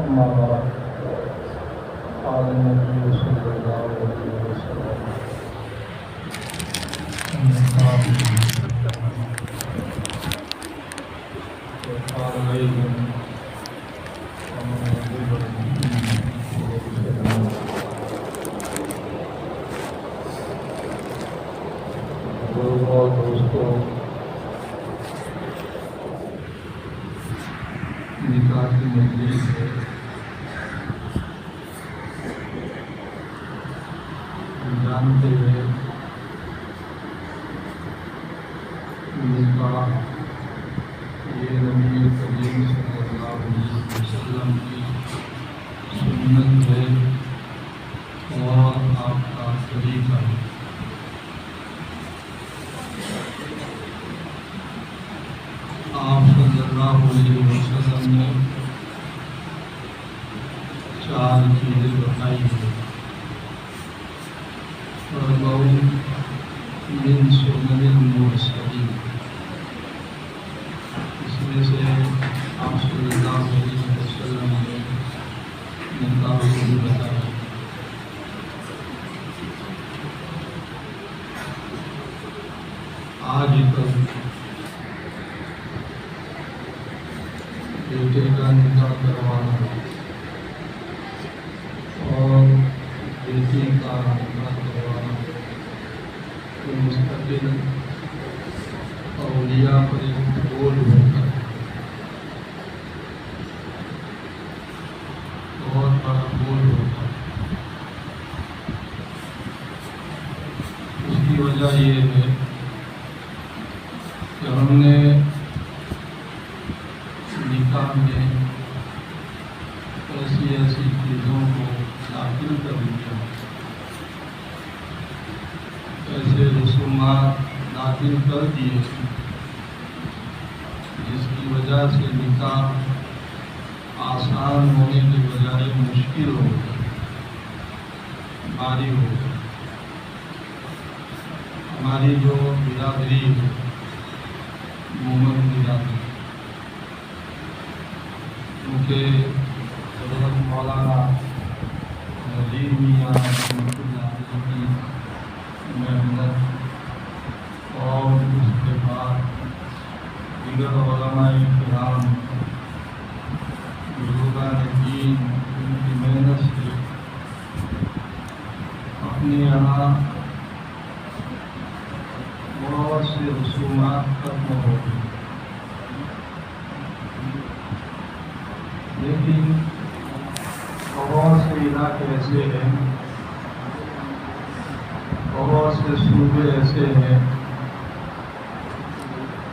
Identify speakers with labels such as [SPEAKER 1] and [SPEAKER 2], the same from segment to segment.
[SPEAKER 1] أما بعد قال النبي صلى الله عليه وسلم وقال أيضا دوستوں نکاح کی مجلس ہے، جانتے ہیں نکاح یہ نبی کریم صلی اللہ علیہ وسلم کی سنت ہے اور آپ کا طریقہ ہے۔ آپ صلی اللہ علیہ وسلم نے چار چیزیں بتائی ہیں، من سنن المرسلین، اس میں سے آپ صلی اللہ علیہ وسلم نے نکاح کو بھی بتایا۔ آج تک بیٹے کا نکاح کروانا اور بیٹی کا نکاح کروانا یہ مستقل اولیاء پر ایک بوجھ ہوتا ہے، بہت بڑا بوجھ ہوتا ہے۔ اس کی وجہ یہ ہے کہ ہم نے نکاح میں ایسی چیزوں کو داخل کر دیا، ایسے رسومات داخل کر دیے جس کی وجہ سے نکاح آسان ہونے کے بجائے مشکل ہو گیا، بھاری ہو گیا۔ ہماری جو برادری ہے مومن برادری، کیونکہ حضرت مولانا نذیر میاں رحمۃ اللہ علیہ کی محنت اور اس کے بعد دیگر علماء کرام بزرگان دین ان کی محنت سے اپنے یہاں بہت سے رسومات ختم ہو گئی، لیکن بہت سے علاقے ایسے ہیں، بہت سے صوبے ایسے ہیں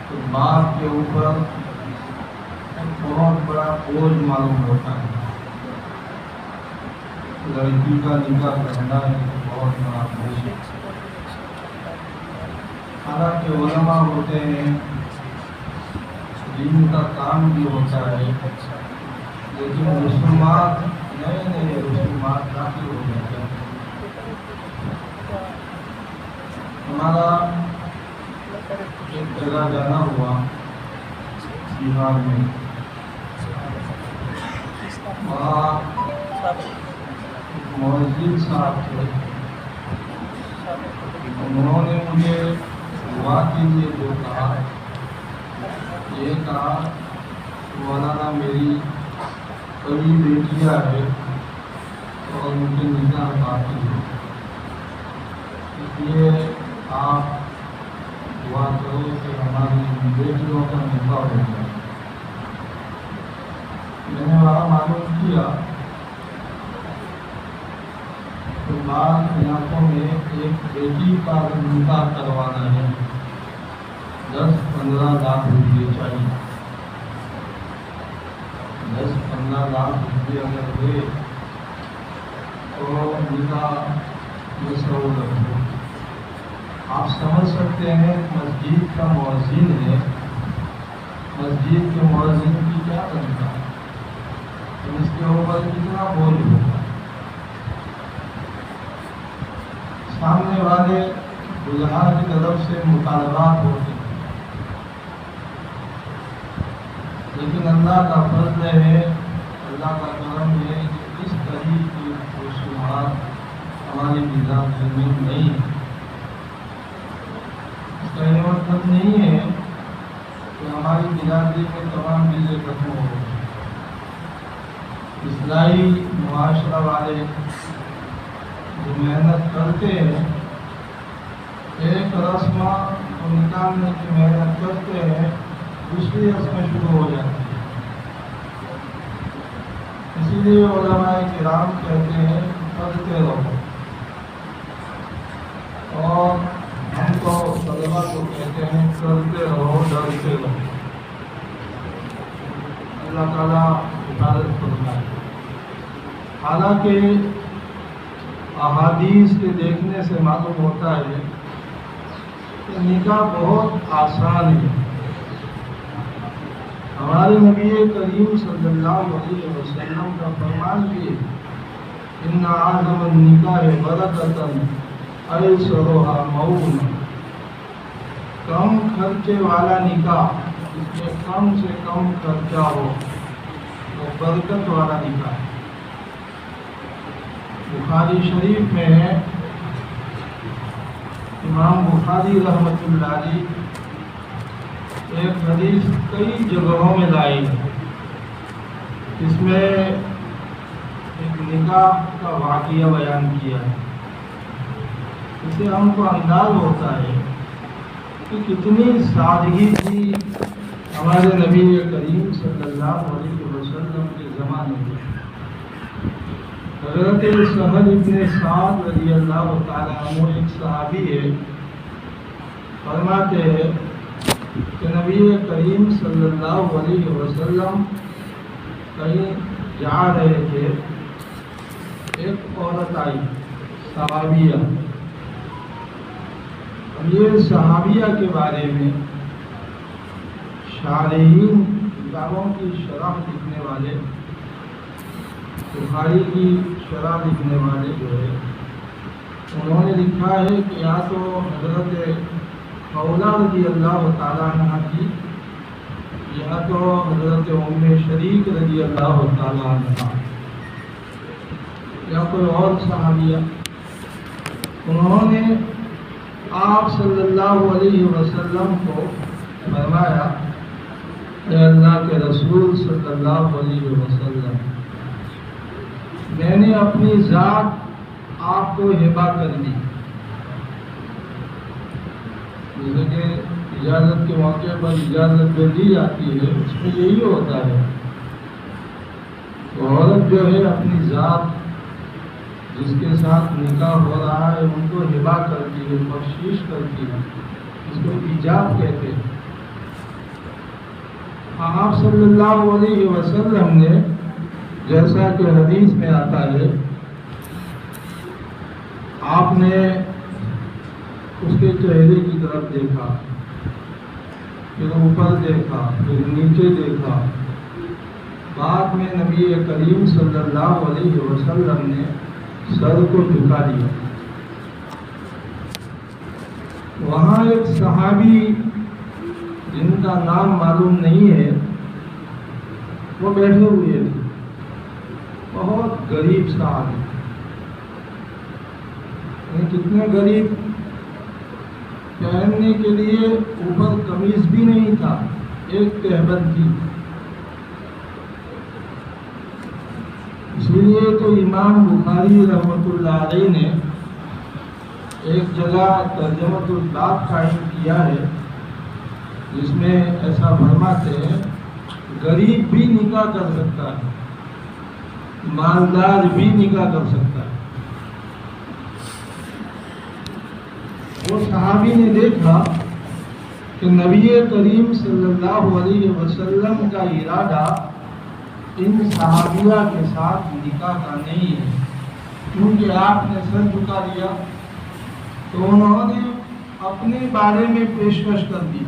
[SPEAKER 1] تو باپ کے اوپر بہت بڑا بوجھ معلوم ہوتا ہے۔ لڑکی کا نکاح کرنا ایک بہت بڑا بوجھ ہے۔ حالانکہ علماء ہوتے ہیں، دین کا کام بھی ہوتا ہے، لیکن رسومات نئے رسومات داخل ہو جاتے ہیں۔ ہمارا ایک جگہ جانا ہوا بہار میں، وہاں مؤذن صاحب تھے، انہوں نے مجھے دعا کے لیے جو کہا، یہ کہا مولانا میری کئی بیٹیاں ہیں اور ان کے نکاح باقی ہے، اس لیے آپ دعا کرو کہ ہماری بیٹیوں کا نکاح ہو جائے۔ میں نے وہاں معلوم کیا تو بعض علاقوں میں ایک بیٹی کا نکاح کروانا ہے 10-15 لاکھ روپئے چاہیے۔ 10-15 لاکھ روپئے اگر ہوئے تو نکاح میں سہولت ہو۔ آپ سمجھ سکتے ہیں مسجد کا مؤذن ہے، مسجد کے مؤذن کی کیا تنخواہ ہے، تو اس کے اوپر کتنا بوجھ ہوگا۔ سامنے والے دلہا کی طرف سے مطالبات ہوتے ہیں، لیکن اللہ کا فضل ہے، اللہ کا کرم ہے کہ اس طریق کی رسومات ہماری مزاج میں نہیں ہے۔ اس کا یہ مطلب نہیں ہے کہ ہماری برادری میں تمام چیزیں ختم ہو گئی۔ اصلاحی معاشرہ والے جو محنت کرتے ہیں، ایک رسم کو نکالنے کی محنت کرتے ہیں، دوسری رسمیں شروع ہو جاتی ہیں۔ اسی لیے علماء کرام کہتے ہیں کرتے رہو، اور ہم تو طلبا کو کہتے ہیں کرتے رہو، ڈرتے رہو۔ اللہ تعالیٰ حفاظت فرمائے۔ حالانکہ احادیث کے دیکھنے سے معلوم ہوتا ہے کہ نکاح بہت آسان ہے۔ ہمارے نبی کریم صلی اللہ علیہ وسلم کا فرمان بھی ہے، ان اعظم النکاح برکۃ ایسرھا مؤن۔ کم خرچے والا نکاح، جس میں کم سے کم خرچہ ہو، وہ برکت والا نکاح ہے۔ بخاری شریف میں ہے، امام بخاری رحمۃ اللہ علیہ ایک حدیث کئی جگہوں میں لائی ہے۔ اس میں ایک نکاح کا واقعہ بیان کیا ہے۔ اس سے ہم کو انداز ہوتا ہے کہ کتنی سادگی تھی ہمارے نبی کریم صلی اللہ علیہ وسلم کے زمانے میں۔ حضرت سہل ابن سعد رضی اللہ تعالیٰ عنہ ایک صحابی ہے، فرماتے ہیں کہ نبی کریم صلی اللہ علیہ وسلم کہیں جا رہے تھے، ایک عورت آئی صحابیہ۔ اب یہ صحابیہ کے بارے میں شارحین، کتابوں کی شرح لکھنے والے، بخاری کی شرح لکھنے والے جو ہے، انہوں نے لکھا ہے کہ یا تو حضرت خولہ رضی اللہ تعالیٰ عنہ کی، یا تو حضرت ام شریک رضی اللہ تعالیٰ عنہ، یا کوئی اور صحابیہ۔ انہوں نے آپ صلی اللہ علیہ وسلم کو فرمایا، اے اللہ کے رسول صلی اللہ علیہ وسلم، میں نے اپنی ذات آپ کو ہبہ کر دی۔ جیسے کہ اجازت کے موقع پر اجازت جو دی جاتی ہے، اس میں یہی ہوتا ہے، عورت جو ہے اپنی ذات جس کے ساتھ نکاح ہو رہا ہے ان کو ہبہ کرتی ہے، بخشش کرتی ہے، اس کو ایجاب کہتے ہیں۔ آپ صلی اللہ علیہ وسلم نے، جیسا کہ حدیث میں آتا ہے، آپ نے اس کے چہرے کی طرف دیکھا، پھر اوپر دیکھا، پھر نیچے دیکھا۔ بعد میں نبی کریم صلی اللہ علیہ وسلم نے سر کو جھکا دیا۔ وہاں ایک صحابی جن کا نام معلوم نہیں ہے، وہ بیٹھے ہوئے تھے، بہت غریب صحابی، کتنے غریب، پہننے کے لیے اوپر قمیص بھی نہیں تھا، ایک تہبند تھی۔ اسی لیے تو امام بخاری رحمۃ اللہ علیہ نے ایک جگہ ترجمۃ الباب قائم کیا ہے، جس میں ایسا فرماتے ہیں، غریب بھی نکاح کر سکتا ہے، مالدار بھی نکاح کر سکتا ہے۔ وہ صحابی نے دیکھا کہ نبی کریم صلی اللہ علیہ وسلم کا ارادہ ان صحابیہ کے ساتھ نکاح کا نہیں ہے، کیونکہ آپ نے سر جھکا دیا، تو انہوں نے اپنے بارے میں پیشکش کر دی،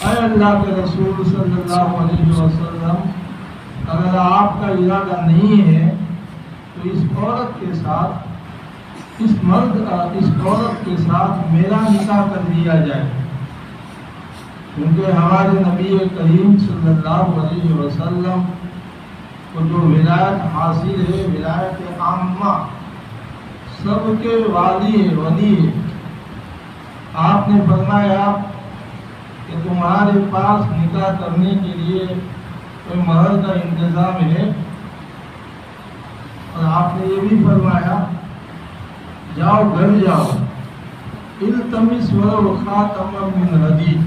[SPEAKER 1] اے اللہ کے رسول صلی اللہ علیہ وسلم، اگر آپ کا ارادہ نہیں ہے تو اس عورت کے ساتھ، اس عورت کے ساتھ میرا نکاح کر دیا جائے، کیونکہ ہمارے نبی کریم صلی اللہ علیہ وسلم تو جو ولایت حاصل ہے ولایت عامہ سب کے ولی ہے آپ نے فرمایا کہ تمہارے پاس نکاح کرنے کے لیے کوئی مہر کا انتظام ہے، اور آپ نے یہ بھی فرمایا جاؤ گھر جاؤ التمس ولو خاتما من حدید،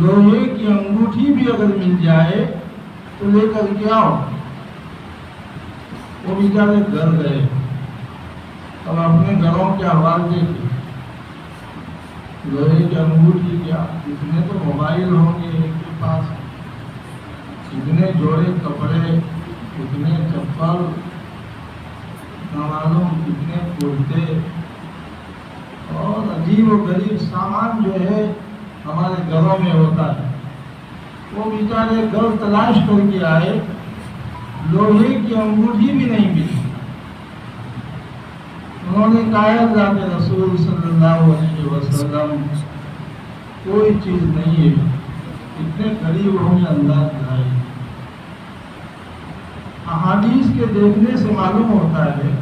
[SPEAKER 1] لوہے کی انگوٹھی بھی اگر مل جائے تو لے کر کے آؤ۔ وہ بیچارے گھر گئے، اب اپنے گھروں کے حوال دیکھے، لوہے کی انگوٹھی کیا، اتنے تو موبائل ہوں گے ایک کے پاس، اتنے جوڑے کپڑے، اتنے چپل، نہ معلوم کتنے کرتے اور عجیب و غریب سامان جو ہے ہمارے گھروں میں ہوتا ہے۔ وہ بیچارے گھر تلاش کر کے آئے، لوہے کی انگوٹھی بھی نہیں ملی۔ انہوں نے کہا ذات رسول صلی اللہ علیہ وسلم کوئی چیز نہیں ہے، اتنے قریب ہوں گے اللہ تعالی۔ احادیث کے دیکھنے سے معلوم ہوتا ہے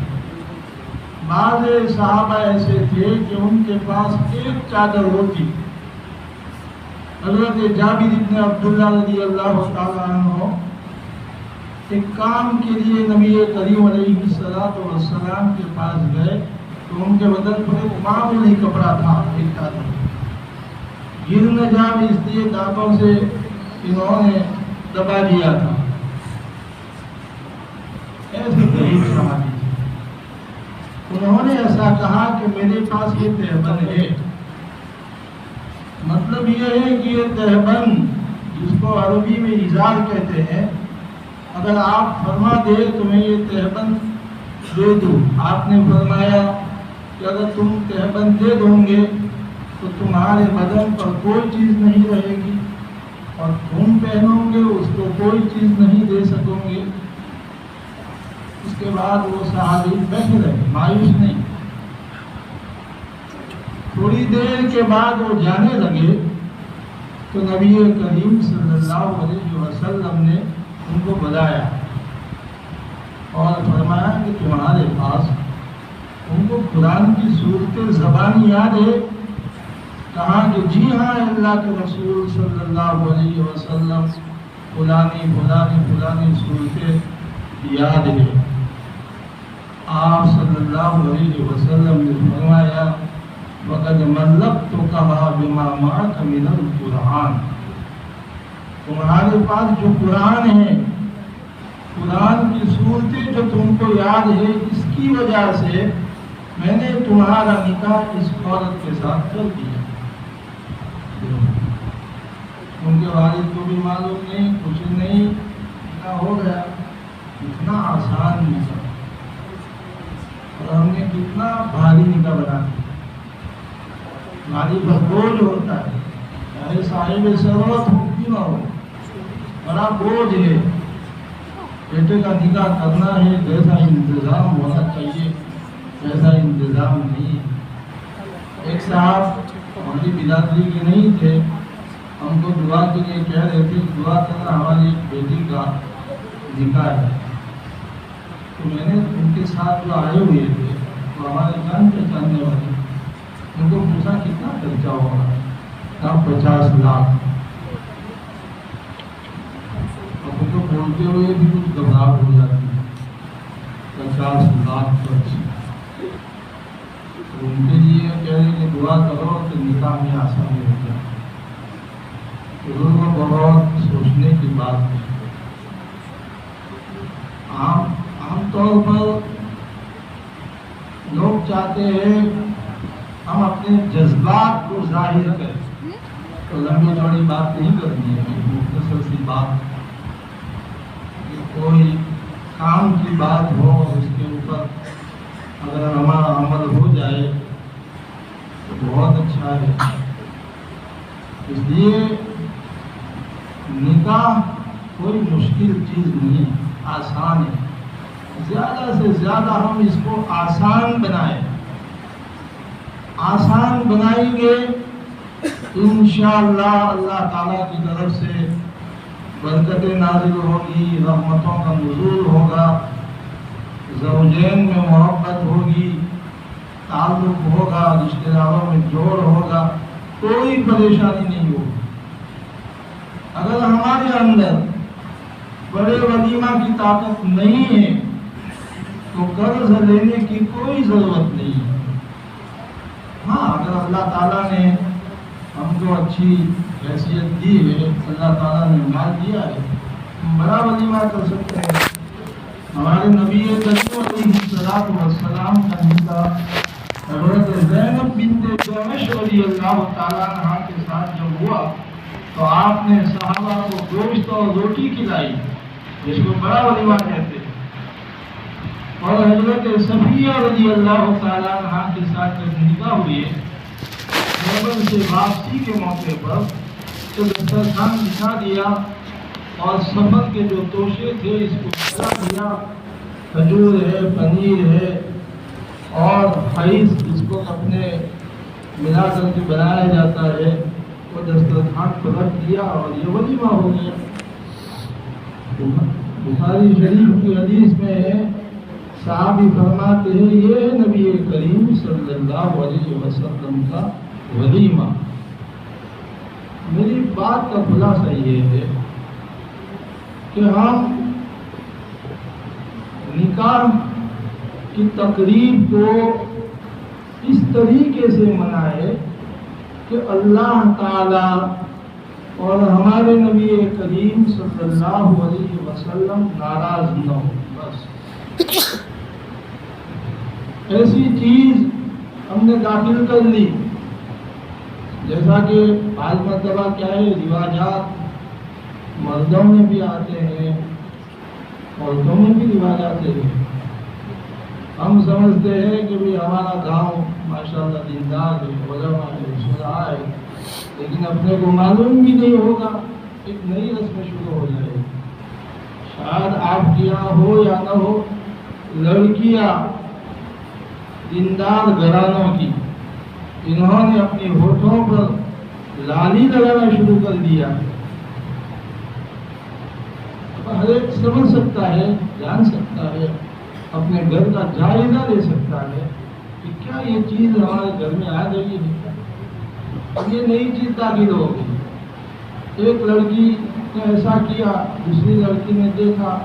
[SPEAKER 1] بعض صحابہ ایسے تھے کہ ان کے پاس ایک چادر ہوتی۔ حضرت جابر بن عبداللہ رضی اللہ تعالیٰ عنہ ایک کام کے لیے نبی کریم علیہ السلام کے پاس گئے تو ان کے بدن پر ایک معمولی کپڑا تھا، ایک چادر، گر نہ جائے اس لیے دانتوں سے انہوں نے دبا دیا تھا۔ ایسے غریب صحابی انہوں نے ایسا کہا کہ میرے پاس یہ تہبند ہے، مطلب یہ ہے کہ یہ تہبند جس کو عربی میں ازار کہتے ہیں، اگر آپ فرما دے تو میں یہ تہبند دے دوں۔ آپ نے فرمایا کہ اگر تم تہبند دے دو گے تو تمہارے بدن پر کوئی چیز نہیں رہے گی اور تم پہنو گے اس کو کوئی چیز نہیں دے سکو گے۔ اس کے بعد وہ صحابی بیٹھے رہے، مایوس نہیں۔ تھوڑی دیر کے بعد وہ جانے لگے تو نبی کریم صلی اللہ علیہ وسلم نے ان کو بلایا اور فرمایا کہ تمہارے پاس، ان کو قرآن کی صورت زبانی یاد ہے؟ کہا کہ جی ہاں اللہ کے رسول صلی اللہ علیہ وسلم فلانی فلانی فلانی صورتیں یاد ہے۔ آپ صلی اللہ علیہ وسلم نے فرمایا وَقَدْ مَلَّكْتُكَهَا بِمَا مَعَكَ مِنَ الْقُرْآنِ، تمہارے پاس جو قرآن ہے، قرآن کی صورتیں جو تم کو یاد ہے، اس کی وجہ سے میں نے تمہارا نکاح اس عورت کے ساتھ کر دیا۔ ان کے والد کو بھی معلوم نہیں، کچھ نہیں، نکاح ہو گیا۔ اتنا آسان نکاح، اور ہم نے کتنا بھاری نکاح بنا دیا۔ گاڑی پر بوجھ ہوتا ہے، چاہے صاحب ثروت ہو کیوں نہ ہو، بڑا بوجھ ہے۔ بیٹے کا نکاح کرنا ہے، جیسا انتظام ہونا چاہیے ویسا انتظام نہیں۔ ایک صاحب ہماری برادری کے نہیں تھے، ہم کو دعا کے لیے کہہ رہے تھے دعا کرنا ہماری ایک بیٹی کا نکاح ہے۔ تو میں نے ان کے ساتھ جو آئے ہوئے تھے وہ ہمارے جان پہچاننے والے، ان کو پوچھا کتنا خرچہ ہوگا؟ کہا 50 لاکھ۔ اب ان کو بولتے ہوئے بھی کچھ گھبراہٹ ہو جاتی ہے، 50 لاکھ خرچ۔ ان کے لیے کہہ رہے کہ دعا کرو کہ نکاح میں آسانی ہو جائے۔ بزرگوں کو بہت سوچنے کی بات ہے۔ عام طور پر لوگ چاہتے ہیں ہم اپنے جذبات کو ظاہر کریں، تو لمبی چوڑی بات نہیں کرنی ہے، مختصر سی بات، کوئی کام کی بات ہو اس کے اوپر اگر ہمارا عمل ہو جائے تو بہت اچھا ہے۔ اس لیے نکاح کوئی مشکل چیز نہیں، آسان ہے۔ زیادہ سے زیادہ ہم اس کو آسان بنائیں، آسان بنائیں گے انشاءاللہ اللہ تعالیٰ کی طرف سے برکتیں نازل ہوگی، رحمتوں کا نزول ہوگا، زوجین میں محبت ہوگی، تعلق ہوگا، رشتہ داروں میں جوڑ ہوگا، کوئی پریشانی نہیں ہوگی۔ اگر ہمارے اندر بڑے ولیمہ کی طاقت نہیں ہے تو قرض لینے کی کوئی ضرورت نہیں ہے۔ ہاں، اگر اللہ تعالیٰ نے ہم کو اچھی حیثیت دی ہے، اللہ تعالیٰ نے مال دیا ہے، ہم بڑا ولیمہ کر سکتے ہیں۔ ہمارے نبی کریم علیہ السلام کا نکاح حضرت زینب بنت جحش رضی اللہ تعالیٰ عنہا کے ساتھ جب ہوا تو آپ نے صحابہ کو گوشت اور روٹی کھلائی، جس کو بڑا ولیمہ کہتے ہیں۔ اور حضرت صفیہ رضی اللہ تعالیٰ عنہا کے ساتھ جب نکاح ہوئی ہے، خیبر سے واپسی کے موقع پر تو دسترخوان بچھا دیا اور سفر کے جو توشے تھے اس کو بچھا دیا، کھجور ہے، پنیر ہے اور حیث جس کو اپنے ملا کر کے بنایا جاتا ہے، وہ دسترخوان پر رکھ دیا اور یہ ولیمہ ہو گیا۔ بخاری شریف کی حدیث میں ہے، صحابی فرماتے ہیں یہ ہے نبی کریم صلی اللہ علیہ وسلم کا ولیمہ۔ میری بات کا خلاصہ یہ ہے کہ ہم نکاح کی تقریب کو اس طریقے سے منائے کہ اللہ تعالی اور ہمارے نبی کریم صلی اللہ علیہ وسلم ناراض نہ ہو۔ بس ایسی چیز ہم نے داخل کر لی، جیسا کہ بعض مرتبہ کیا ہے، رواجات مردوں میں بھی آتے ہیں، عورتوں میں بھی رواجات ہیں۔ ہم سمجھتے ہیں کہ بھی ہمارا گاؤں ماشاءاللہ دیندار ہے، علماء ہے، شرع ہے، لیکن اپنے کو معلوم بھی نہیں ہوگا، ایک نئی رسم شروع ہو جائے۔ شاید آپ کے یہاں ہو یا نہ ہو، لڑکیاں دیندار گھرانوں کی، انہوں نے اپنی ہونٹوں پر لالی لگانا شروع کر دیا۔ ہر ایک سمجھ سکتا ہے، جان سکتا ہے، اپنے گھر کا جائزہ لے سکتا ہے کہ کیا یہ چیز ہمارے گھر میں آ گئی ہے، یہ نئی چیز داخل ہو گئی۔ ایک لڑکی نے ایسا کیا، دوسری لڑکی نے دیکھا،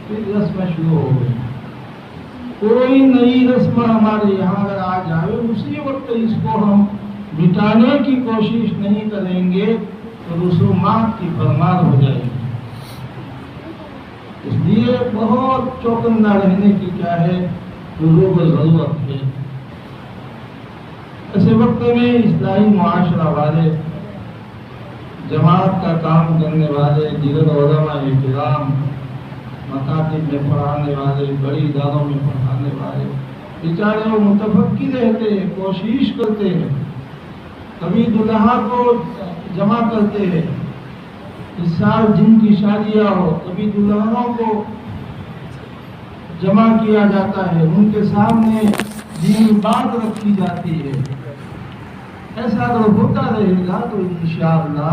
[SPEAKER 1] پھر رسمیں شروع ہو گئی۔ کوئی نئی رسم ہمارے یہاں اگر آ جائے، اسی وقت اس کو ہم مٹانے کی کوشش نہیں کریں گے تو رسومات کی بھرمار ہو جائے گی۔ اس لیے بہت چوکندہ رہنے کی کیا ہے، ضرورت ہے۔ ایسے وقت میں اصلاحی معاشرہ والے، جماعت کا کام کرنے والے، دیگر علماء کرام، مکاتب میں پڑھانے والے، بڑی اداروں میں پڑھانے والے، بیچارے وہ متفقی رہتے ہیں، کوشش کرتے ہیں، کبھی دلہا کو جمع کرتے ہیں، اس سال جن کی شادیاں ہو کبھی دلہنوں کو جمع کیا جاتا ہے، ان کے سامنے دینی بات رکھی جاتی ہے۔ ایسا اگر ہوتا رہے گا تو انشاءاللہ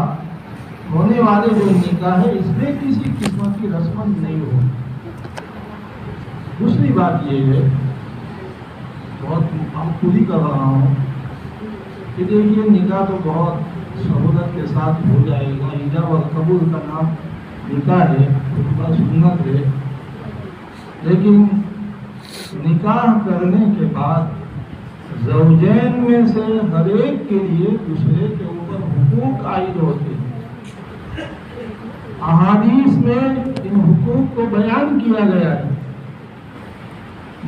[SPEAKER 1] ہونے والے جو نکاح ہے اس میں کسی قسم کی رسم نہیں ہوگی۔ دوسری بات یہ ہے، بہت ہم خود ہی کر رہا ہوں کہ دیکھیے نکاح تو بہت سہولت کے ساتھ ہو جائے گا، ایجاب اور قبول کا نام نکاح ہے، بڑا سنت ہے، لیکن نکاح کرنے کے بعد زوجین میں سے ہر ایک کے لیے دوسرے کے اوپر حقوق عائد ہوتے ہیں۔ احادیث میں ان حقوق کو بیان کیا گیا ہے،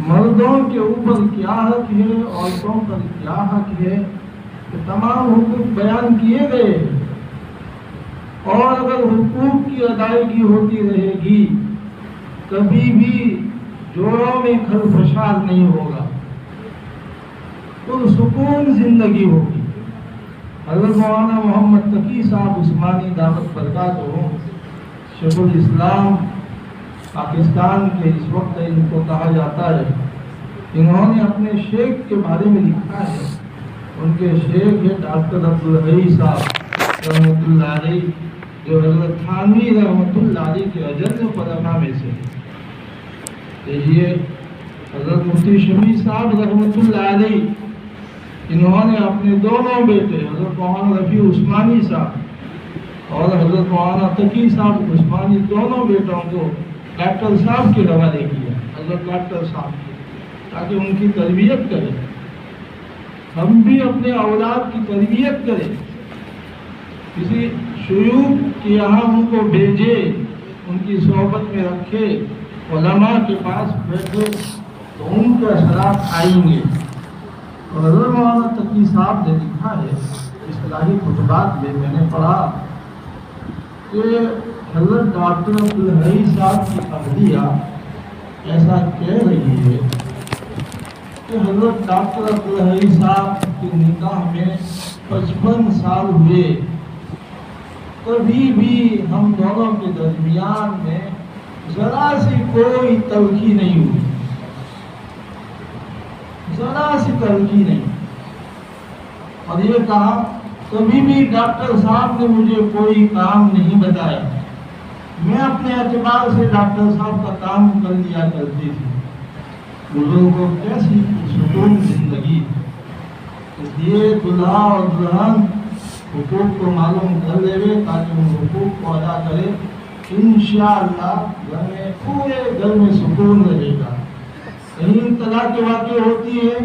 [SPEAKER 1] مردوں کے اوپر کیا حق ہے، عورتوں پر کیا حق ہے، تمام حقوق بیان کیے گئے، اور اگر حقوق کی ادائیگی ہوتی رہے گی کبھی بھی جوڑوں میں خلفشار نہیں ہوگا، پرسکون زندگی ہوگی۔ حضرت مولانا محمد تقی صاحب عثمانی دعوت برکاتہ، شیخ الاسلام پاکستان کے اس وقت ان کو کہا جاتا ہے، انہوں نے اپنے شیخ کے بارے میں لکھا ہے، ان کے شیخ ہے ڈاکٹر عبدالحی صاحب رحمۃ اللہ علیہ، جو حضرت تھانوی رحمۃ اللہ علیہ کے اجل علماء میں سے دیکھیے حضرت مفتی شفیع صاحب رحمۃ اللہ علیہ، انہوں نے اپنے دونوں بیٹے حضرت مولانا رفیع عثمانی صاحب اور حضرت مولانا تقی صاحب عثمانی، دونوں بیٹوں کو ڈاکٹر صاحب کے حوالے کیا، حضرت ڈاکٹر صاحب کے، تاکہ ان کی تربیت کریں۔ ہم بھی اپنے اولاد کی تربیت کریں، کسی شیوخ کے یہاں ان کو بھیجے، ان کی صحبت میں رکھے، علماء کے پاس بیٹھے تو ان کے اثرات آئیں گے۔ اور حضرت مولانا تقی صاحب نے لکھا ہے اصلاحی خطبات میں نے پڑھا کہ حضرت ڈاکٹر عبدالحی صاحب کی اہلیہ ایسا کہہ رہی ہے کہ حضرت ڈاکٹر عبدالحی صاحب کے نکاح میں 55 سال ہوئے، کبھی بھی ہم دونوں کے درمیان میں ذرا سی کوئی تلخی نہیں ہوئی، ذرا سی تلخی نہیں۔ اور یہ کہا کبھی بھی ڈاکٹر صاحب نے مجھے کوئی کام نہیں بتایا، میں اپنے اعتبار سے ڈاکٹر صاحب کا کام کر لیا کرتی تھی۔ بزرگوں کو کیسی سکون زندگی، اس لیے دلہا اور دلہن حقوق کو معلوم کر لے تاکہ ان حقوق کو ادا کرے، انشاءاللہ گھر میں پورے گھر میں سکون رہے گا۔ کہیں طلاق کے واقع ہوتی ہے،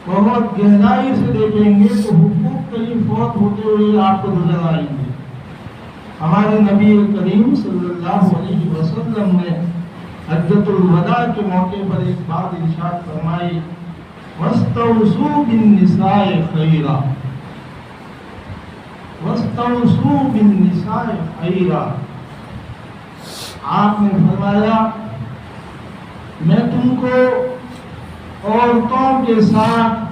[SPEAKER 1] بہت گہرائی سے دیکھیں گے تو حقوق کہیں فوت ہوتے ہوئے آپ کو نظر آئیں گے۔ ہمارے نبی کریم صلی اللہ علیہ وسلم نے حجۃ الوداع کے موقع پر ایک بات ارشاد فرمائی، وَاسْتَوْصُوا بِالنِّسَاءِ خَيْرًا، وَاسْتَوْصُوا بِالنِّسَاءِ خَيْرًا۔ آپ نے فرمایا میں تم کو عورتوں کے ساتھ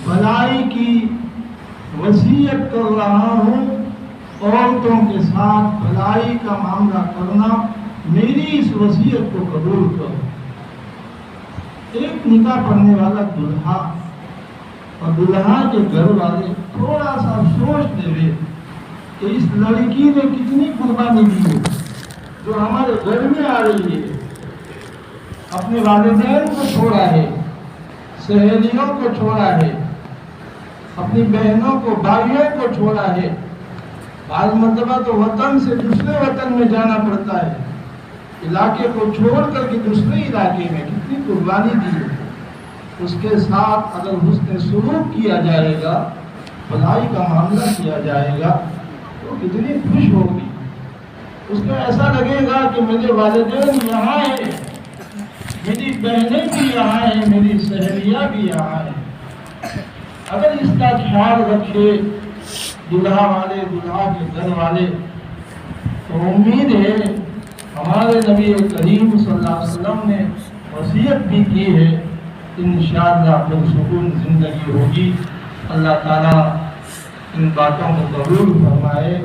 [SPEAKER 1] بھلائی کی وصیت کر رہا ہوں، عورتوں کے ساتھ بھلائی کا معاملہ کرنا، میری اس وصیت کو قبول کرو۔ ایک نکاح پڑھنے والا دلہا اور دلہا کے گھر والے تھوڑا سا سوچ دے کہ اس لڑکی نے کتنی قربانی دی ہے جو ہمارے گھر میں آ رہی ہے، اپنے والدین کو چھوڑا ہے، سہیلیوں کو چھوڑا ہے، اپنی بہنوں کو بھائیوں کو چھوڑا ہے، بعض مرتبہ تو وطن سے دوسرے وطن میں جانا پڑتا ہے، علاقے کو چھوڑ کر کے دوسرے علاقے میں کتنی قربانی دی ہے۔ اس کے ساتھ اگر حسن سلوک کیا جائے گا، بھلائی کا معاملہ کیا جائے گا تو کتنی خوش ہوگی، اس کو ایسا لگے گا کہ میرے والدین یہاں ہیں، میری بہنیں بھی یہاں ہیں، میری سہیلیاں بھی یہاں ہیں۔ اگر اس کا خیال رکھے دلہا والے، دلہا کے گھر والے، تو امید ہے ہمارے نبی کریم صلی اللہ علیہ وسلم نے وصیت بھی کی ہے، انشاءاللہ پرسکون زندگی ہوگی۔ اللہ تعالیٰ ان باتوں کو قبول فرمائے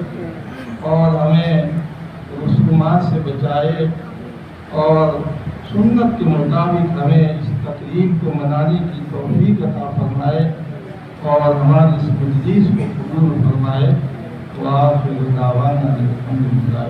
[SPEAKER 1] اور ہمیں رسومات سے بچائے اور سنت کے مطابق ہمیں اس تقریب کو منانے کی توفیق عطا فرمائے اور ہماری اس مجلس کو قبول فرمائے۔ وآخر دعوانا الحمدللہ۔